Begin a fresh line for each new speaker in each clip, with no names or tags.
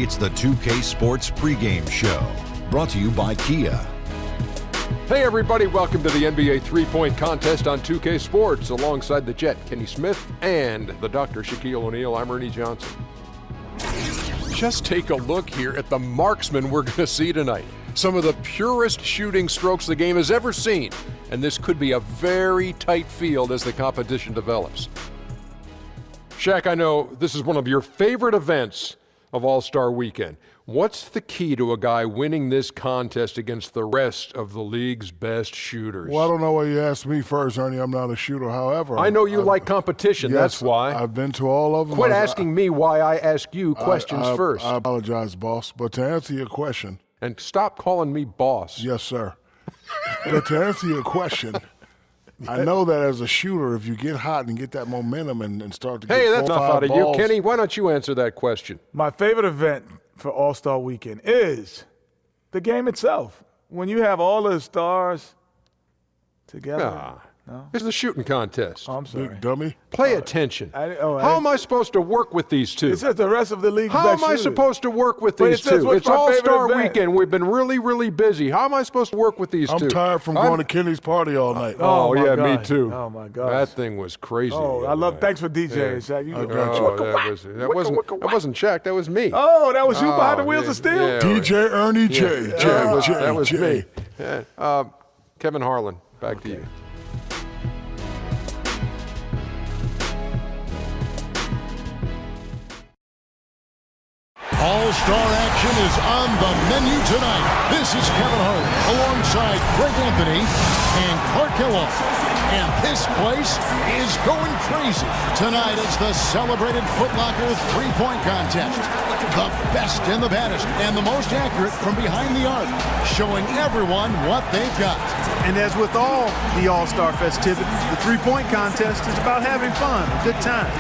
It's the 2K Sports pregame show, brought to you by Kia.
Hey everybody, welcome to the NBA three-point contest on 2K Sports. Alongside the Jet, Kenny Smith, and the Dr. Shaquille O'Neal, I'm Ernie Johnson. Just take a look here at the marksmen we're going to see tonight. Some of the purest shooting strokes the game has ever seen, and this could be a very tight field as the competition develops. Shaq, I know this is one of your favorite events of All-Star Weekend. What's the key to a guy winning this contest against the rest of the league's best shooters?
Well, I don't know why you asked me first, Ernie. I'm not a shooter. However,
I know you like competition.
Yes,
that's why.
I've been to all of them.
Quit asking me why I ask you questions first.
I apologize, boss. But to answer your question.
And stop calling me boss.
Yes, sir. But to answer your question, I know that as a shooter, if you get hot and get that momentum and start to get
Hey, that's enough out of
balls,
you. Kenny, why don't you answer that question?
My favorite event for All-Star Weekend is the game itself. When you have all the stars together. No?
It's the shooting contest.
Oh, I'm sorry.
Big dummy.
Pay attention. How am I supposed to work with these two?
It says the rest of the league's
How
best
am I
shooters.
supposed to work with
But
these
it says
two?
what's
It's
my
All-Star
favorite event.
Weekend. We've been really, really busy. How am I supposed to work with these two?
I'm tired from going to Kenny's party all night.
Oh,
my
yeah,
God.
me too.
Oh, my God.
That thing was crazy.
Oh, I love. Thanks for DJing, Shaq. You
That wasn't Shaq. That was me.
Oh, that was you behind the wheels of steel?
Yeah,
DJ Ernie J.
that was me. Yeah. Kevin Harlan, back to you.
All-Star action is on the menu tonight. This is Kevin Hart alongside Greg Anthony and Clark Kellogg. And this place is going crazy. Tonight is the celebrated Foot Locker three-point contest. The best and the baddest and the most accurate from behind the arc, showing everyone what they've got.
And as with all the All-Star festivities, the three-point contest is about having fun, a good time.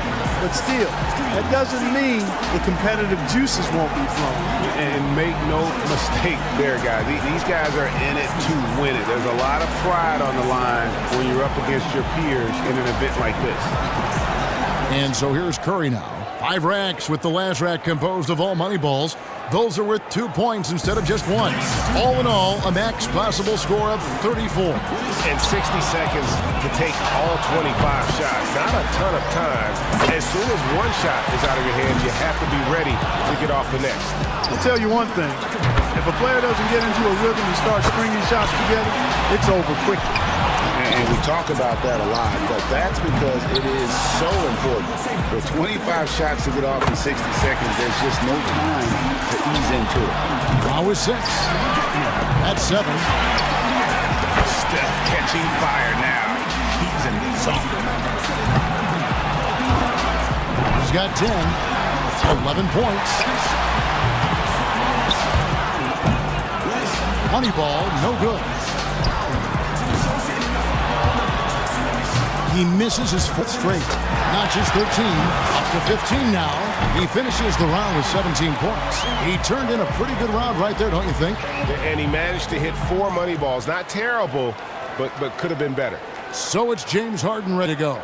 But still, that doesn't mean the competitive juices won't be flowing.
And make no mistake there, guys. These guys are in it to win it. There's a lot of pride on the line when you're up against your peers in an event like this.
And so here's Curry now. 5 racks with the last rack composed of all money balls. Those are worth 2 points instead of just 1. All in all, a max possible score of 34.
And 60 seconds to take all 25 shots. Not a ton of time. As soon as one shot is out of your hands, you have to be ready to get off the next.
I'll tell you one thing. If a player doesn't get into a rhythm and start stringing shots together, it's over quickly.
And we talk about that a lot, but that's because it is so important. With 25 shots to get off in 60 seconds, there's just no time to ease into it.
Now with 6. That's 7.
Steph catching fire now. He's in the zone.
He's got 10. 11 points. Moneyball, no good. He misses his 4th straight. Not just 13, up to 15 now. He finishes the round with 17 points. He turned in a pretty good round right there, don't you think?
And he managed to hit 4 money balls. Not terrible, but could have been better.
So it's James Harden ready to go.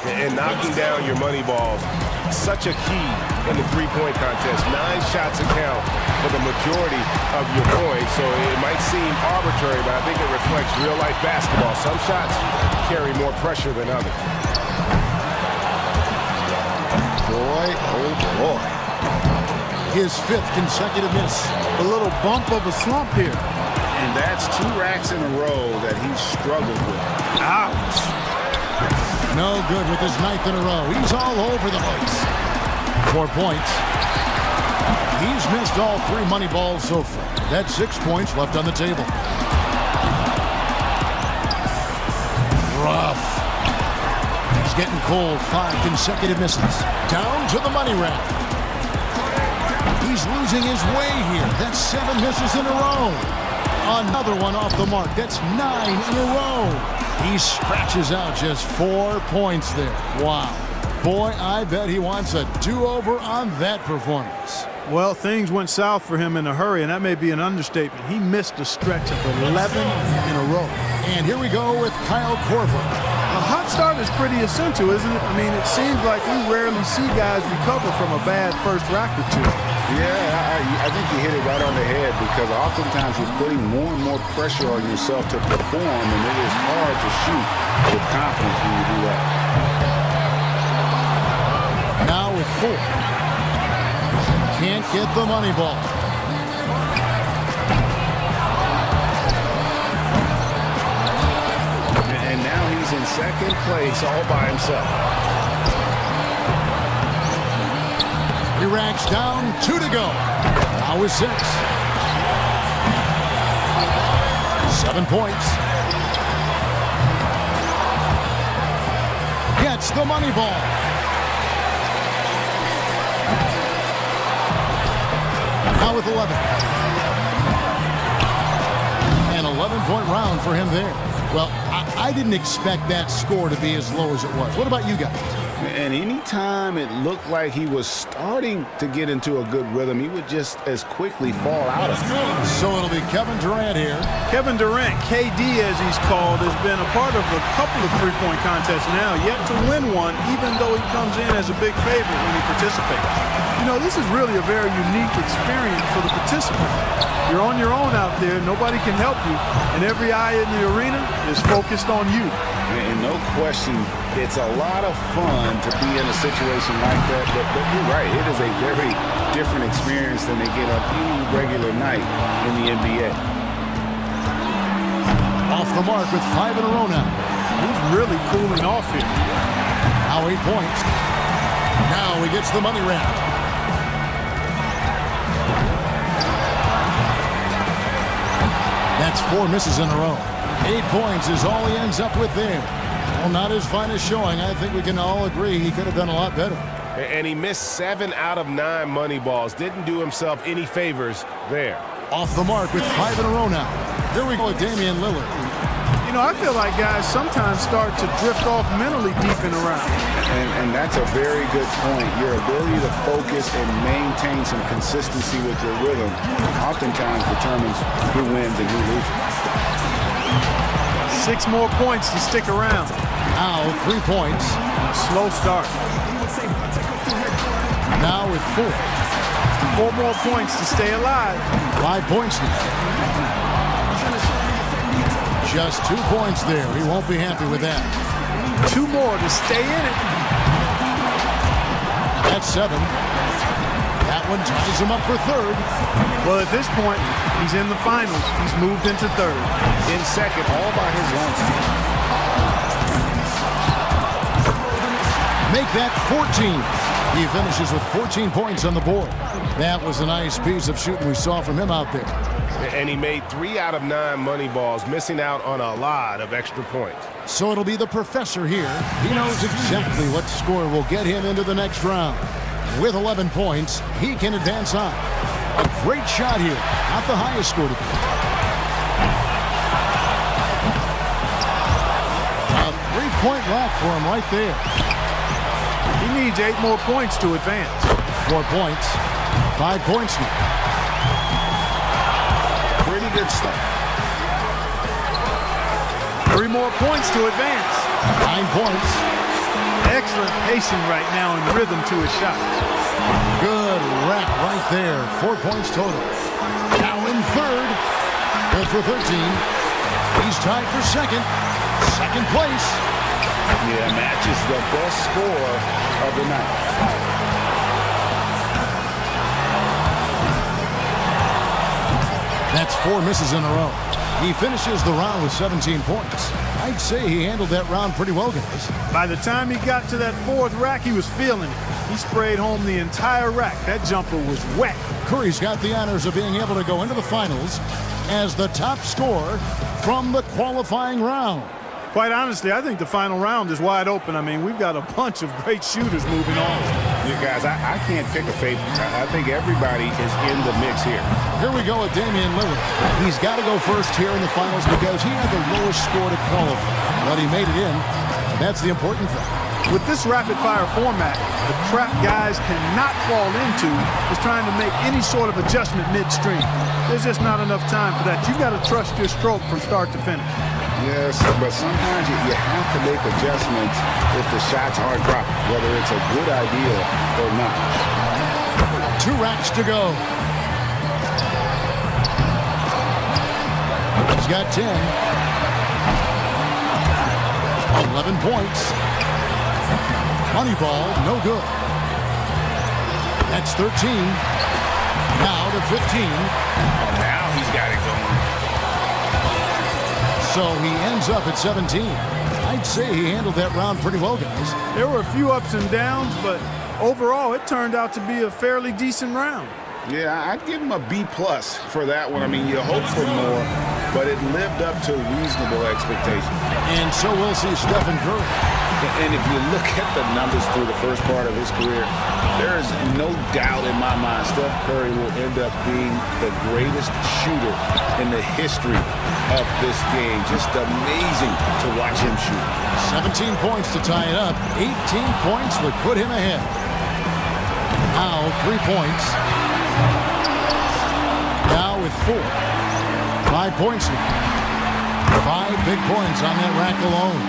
And knocking down your money balls, such a key in the three-point contest. 9 shots account for the majority of your points. So it might seem arbitrary, but I think it reflects real-life basketball. Some shots carry more pressure than others.
Boy, oh boy. His 5th consecutive miss.
A little bump of a slump here.
And that's 2 racks in a row that he's struggled with.
Ouch.
No good with his 9th in a row. He's all over the place. 4 points. He's missed all 3 money balls so far. That's 6 points left on the table. Rough. He's getting cold. 5 consecutive misses. Down to the money rack. He's losing his way here. That's 7 misses in a row. Another one off the mark. That's 9 in a row. He scratches out just 4 points there. Wow. Boy, I bet he wants a do-over on that performance.
Well, things went south for him in a hurry, and that may be an understatement. He missed a stretch of 11 in a row.
And here we go with Kyle Korver.
A hot start is pretty essential, isn't it? I mean, it seems like we rarely see guys recover from a bad first rack or two.
Yeah, I think you hit it right on the head because oftentimes you're putting more and more pressure on yourself to perform, and it is hard to shoot with confidence when you do that.
Now with 4. Can't get the money ball.
And now he's in second place all by himself.
He racks down, 2 to go. Now with 6. 7 points. Gets the money ball. Now with 11. An 11-point round for him there. Well, I didn't expect that score to be as low as it was. What about you guys?
And anytime it looked like he was starting to get into a good rhythm, he would just as quickly fall out of it.
So it'll be Kevin Durant here.
Kevin Durant, KD as he's called, has been a part of a couple of three-point contests now, yet to win one, even though he comes in as a big favorite when he participates. You know, this is really a very unique experience for the participant. You're on your own out there, nobody can help you, and every eye in the arena is focused on you.
And no question, it's a lot of fun to be in a situation like that, but you're right, it is a very different experience than they get on any regular night in the NBA.
Off the mark with 5 in a row now.
He's really cooling off here.
Now 8 points. Now he gets the money round. That's 4 misses in a row. 8 points is all he ends up with there. Well, not his finest showing. I think we can all agree he could have done a lot better.
And he missed 7 out of 9 money balls. Didn't do himself any favors there.
Off the mark with 5 in a row now. Here we go with Damian Lillard.
You know, I feel like guys sometimes start to drift off mentally deep in a round.
And that's a very good point. Your ability to focus and maintain some consistency with your rhythm oftentimes determines who wins and who loses.
6 more points to stick around.
Now 3 points.
Slow start.
Now with 4.
4 more points to stay alive.
5 points now. Just 2 points there. He won't be happy with that.
2 more to stay in it.
That's 7. That one ties him up for 3rd.
Well, at this point, he's in the finals. He's moved into 3rd.
In second, all by his lonesome.
Make that 14. He finishes with 14 points on the board. That was a nice piece of shooting we saw from him out there.
And he made 3 out of 9 money balls, missing out on a lot of extra points.
So it'll be the professor here. He knows exactly what score will get him into the next round. With 11 points, he can advance on. A great shot here. Not the highest score today. A 3-point rack for him right there.
He needs 8 more points to advance.
4 points. 5 points now.
Pretty good stuff.
3 more points to advance.
9 points.
Excellent pacing right now and rhythm to his shot.
Good rack right there. 4 points total. Now in 3rd. Good for 13. He's tied for 2nd. 2nd place.
Yeah, matches the best score of the night.
That's 4 misses in a row. He finishes the round with 17 points. I'd say he handled that round pretty well, guys.
By the time he got to that 4th rack, he was feeling it. He sprayed home the entire rack. That jumper was wet.
Curry's got the honors of being able to go into the finals as the top scorer from the qualifying round.
Quite honestly, I think the final round is wide open. I mean, we've got a bunch of great shooters moving on.
You guys, I can't pick a favorite. I think everybody is in the mix here.
Here we go with Damian Lillard. He's got to go first here in the finals because he had the lowest score to qualify. But he made it in. That's the important thing.
With this rapid-fire format, the trap guys cannot fall into is trying to make any sort of adjustment midstream. There's just not enough time for that. You've got to trust your stroke from start to finish.
Yes, but sometimes you have to make adjustments if the shots aren't dropping, whether it's a good idea or not.
2 racks to go. He's got 10. 11 points. Moneyball, no good. That's 13. Now to 15.
Now he's got it going.
So he ends up at 17. I'd say he handled that round pretty well, guys.
There were a few ups and downs, but overall it turned out to be a fairly decent round.
Yeah, I'd give him a B+ for that one. I mean, you hope for more, but it lived up to reasonable expectations.
And so we'll see Stephen Curry.
And if you look at the numbers through the first part of his career, there is no doubt in my mind Steph Curry will end up being the greatest shooter in the history of this game. Just amazing to watch him shoot.
17 points to tie it up. 18 points would put him ahead. Now 3 points. Now with 4. 5 points now. 5 big points on that rack alone.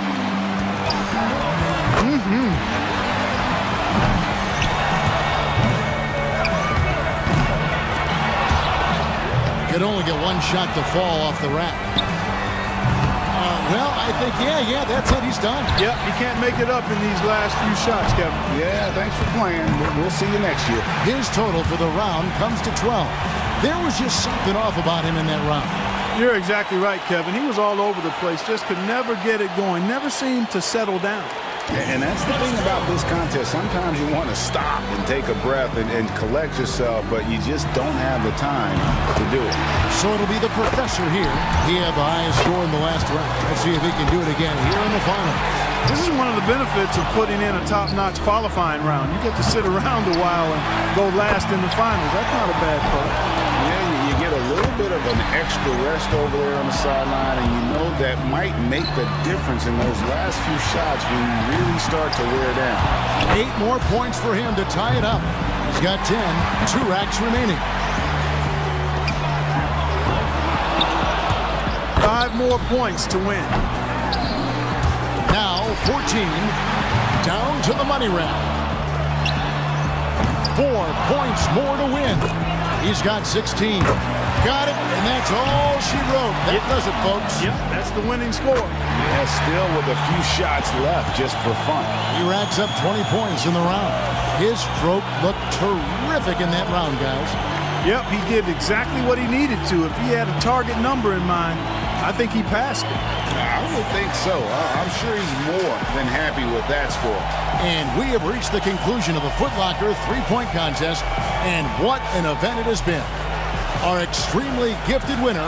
Could only get 1 shot to fall off the rack. Well, I think, yeah, that's it. He's done.
Yep, he can't make it up in these last few shots, Kevin.
Yeah, thanks for playing. We'll see you next year.
His total for the round comes to 12. There was just something off about him in that round.
You're exactly right, Kevin. He was all over the place, just could never get it going, never seemed to settle down.
And that's the thing about this contest. Sometimes you want to stop and take a breath and collect yourself, but you just don't have the time to do it.
So it'll be the professor here. He had the highest score in the last round. Let's see if he can do it again here in the final.
This is one of the benefits of putting in a top-notch qualifying round. You get to sit around a while and go last in the finals. That's not a bad part.
Yeah, you get a little bit of an extra rest over there on the sideline, and you know that might make the difference in those last few shots when you really start to wear down.
8 more points for him to tie it up. He's got 10. 2 racks remaining.
5 more points to win.
Now 14. Down to the money rack. 4 points more to win. He's got 16. Got it, and that's all she wrote. That does it, folks.
Yep, that's the winning score.
Yeah, still with a few shots left just for fun.
He racks up 20 points in the round. His stroke looked terrific in that round, guys.
Yep, he did exactly what he needed to. If he had a target number in mind, I think he passed it.
I would think so. I'm sure he's more than happy with that score.
And we have reached the conclusion of the Foot Locker 3-point contest, and what an event it has been. Our extremely gifted winner,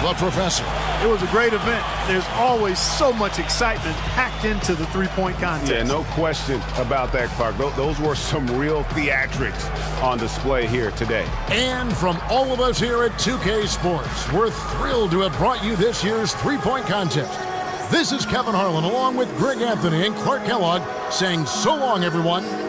the Professor.
It was a great event. There's always so much excitement packed into the 3-point contest.
Yeah, no question about that, Clark. Those were some real theatrics on display here today.
And from all of us here at 2K Sports, we're thrilled to have brought you this year's 3-point contest. This is Kevin Harlan along with Greg Anthony and Clark Kellogg saying so long, everyone.